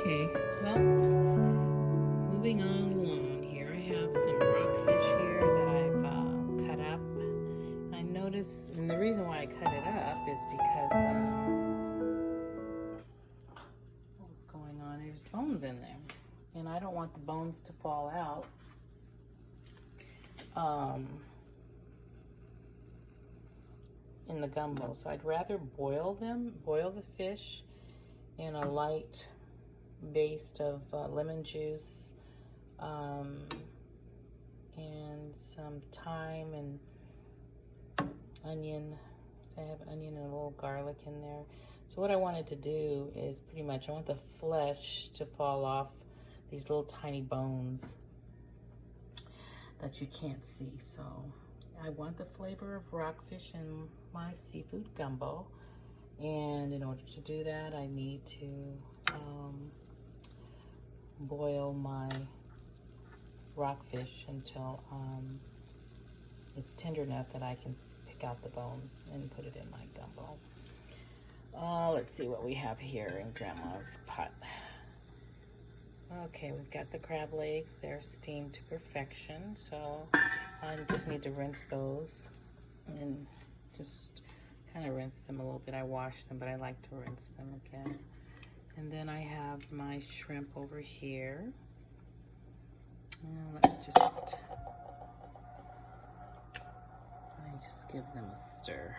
Okay, well, moving on along here, I have some rockfish here that I've cut up. I noticed, and the reason why I cut it up is because what's going on? There's bones in there, and I don't want the bones to fall out. In the gumbo, so I'd rather boil the fish in a light base of lemon juice and some thyme and onion. So I have onion and a little garlic in there. So what I wanted to do is pretty much I want the flesh to fall off these little tiny bones that you can't see. So I want the flavor of rockfish in my seafood gumbo, and in order to do that I need to boil my rockfish until it's tender enough that I can pick out the bones and put it in my gumbo. Let's see what we have here in Grandma's pot. Okay, we've got the crab legs. They're steamed to perfection, so I just need to rinse those and just kind of rinse them a little bit. I wash them, but I like to rinse them again. And then I have my shrimp over here. Let me just give them a stir.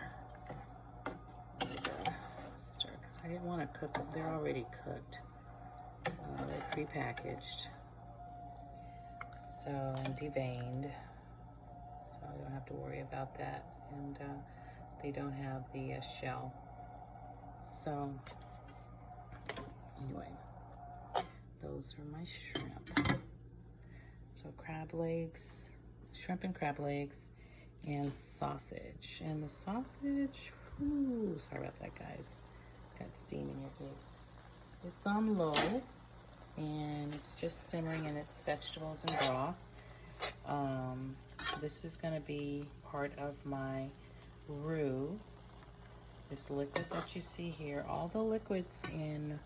Stir, because I didn't want to cook them. They're already cooked. They're pre-packaged, so, and deveined, so I don't have to worry about that, and they don't have the shell. So anyway, those are my shrimp. So crab legs, shrimp and crab legs, and sausage. And the sausage, ooh, sorry about that, guys. Got steam in your face. It's on low, and it's just simmering in its vegetables and broth. This is going to be part of my roux. This liquid that you see here, all the liquids in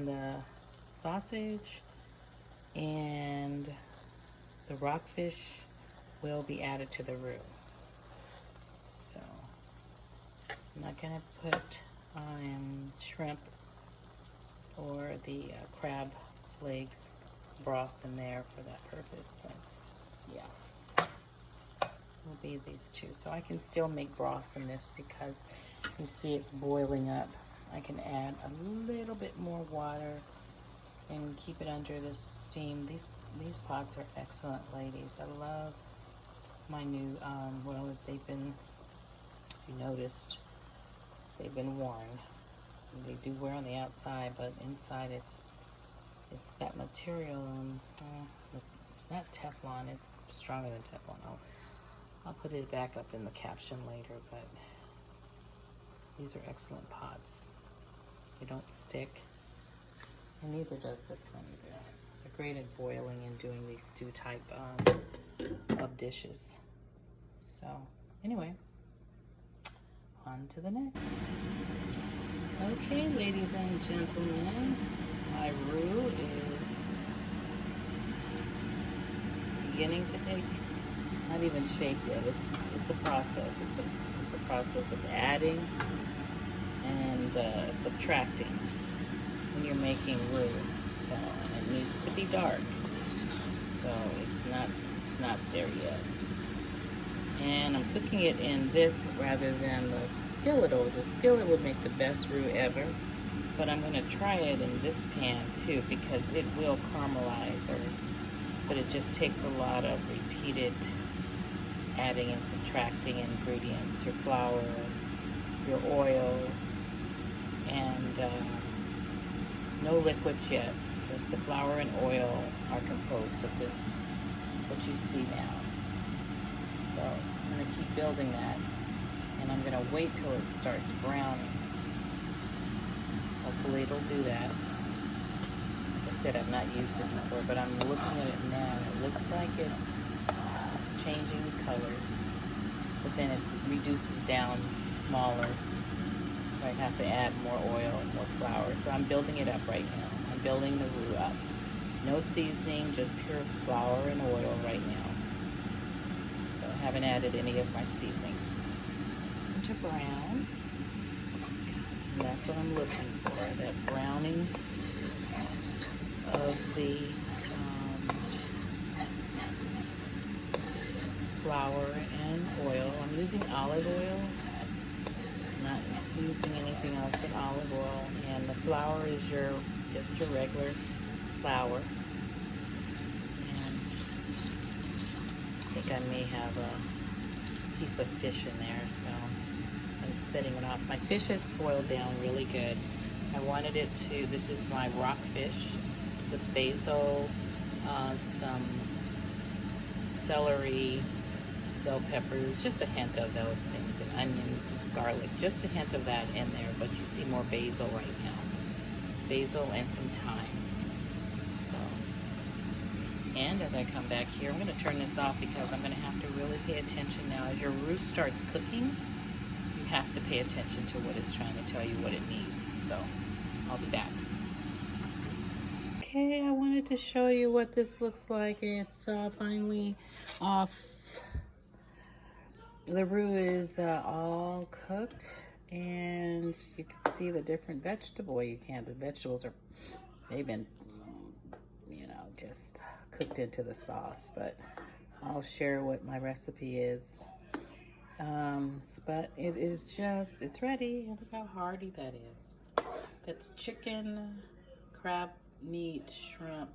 the sausage and the rockfish will be added to the roux. So I'm not going to put shrimp or the crab legs broth in there for that purpose, but yeah, will be these two. So I can still make broth from this because you see it's boiling up. I can add a little bit more water and keep it under the steam. These pots are excellent, ladies. I love my new well, they've been, if you noticed, they've been worn. They do wear on the outside, but inside it's that material. It's not Teflon. It's stronger than Teflon. I'll put it back up in the caption later. But these are excellent pots. They don't stick, and neither does this one either. They're great at boiling and doing these stew type of dishes. So anyway, on to the next. Okay, ladies and gentlemen, my roux is beginning to take, not even shape yet. It's a process. It's a process of adding and subtracting when you're making roux. So it needs to be dark. So it's not there yet. And I'm cooking it in this rather than the skillet. The skillet would make the best roux ever, but I'm going to try it in this pan too because it will caramelize, but it just takes a lot of repeated adding and subtracting ingredients, your flour, your oil, and no liquids yet. Just the flour and oil are composed of this, what you see now. So I'm going to keep building that, and I'm going to wait till it starts browning. Hopefully it'll do that. Like I said, I've not used it before, but I'm looking at it now. It looks like it's changing colors, but then it reduces down smaller. So I have to add more oil and more flour. So I'm building it up right now. I'm building the roux up. No seasoning, just pure flour and oil right now. So I haven't added any of my seasonings. To brown. And that's what I'm looking for, that browning of the flour and oil. I'm using olive oil. I'm not using anything else but olive oil. And the flour is just your regular flour. And I think I may have a piece of fish in there, so I'm setting it off. My fish has boiled down really good. I wanted it to, this is my rockfish with basil, some celery, bell peppers, just a hint of those things, and onions, and garlic, just a hint of that in there, but you see more basil right now. Basil and some thyme. So, and as I come back here, I'm going to turn this off because I'm going to have to really pay attention now. As your roux starts cooking, you have to pay attention to what it's trying to tell you what it needs. So, I'll be back. Okay, I wanted to show you what this looks like. It's finally off. The roux is all cooked, and you can see the different vegetable. The vegetables are, they've been, you know, just cooked into the sauce, but I'll share what my recipe is. But it is just, it's ready. Look how hearty that is. It's chicken, crab meat, shrimp,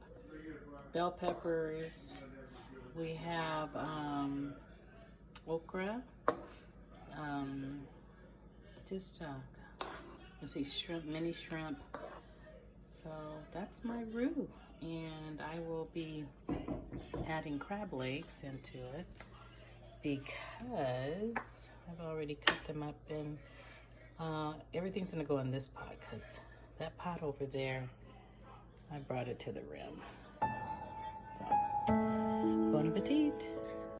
bell peppers. We have okra, let's see, shrimp, mini shrimp. So that's my roux, and I will be adding crab legs into it because I've already cut them up, and everything's gonna go in this pot because that pot over there, I brought it to the rim. So, bon appetit.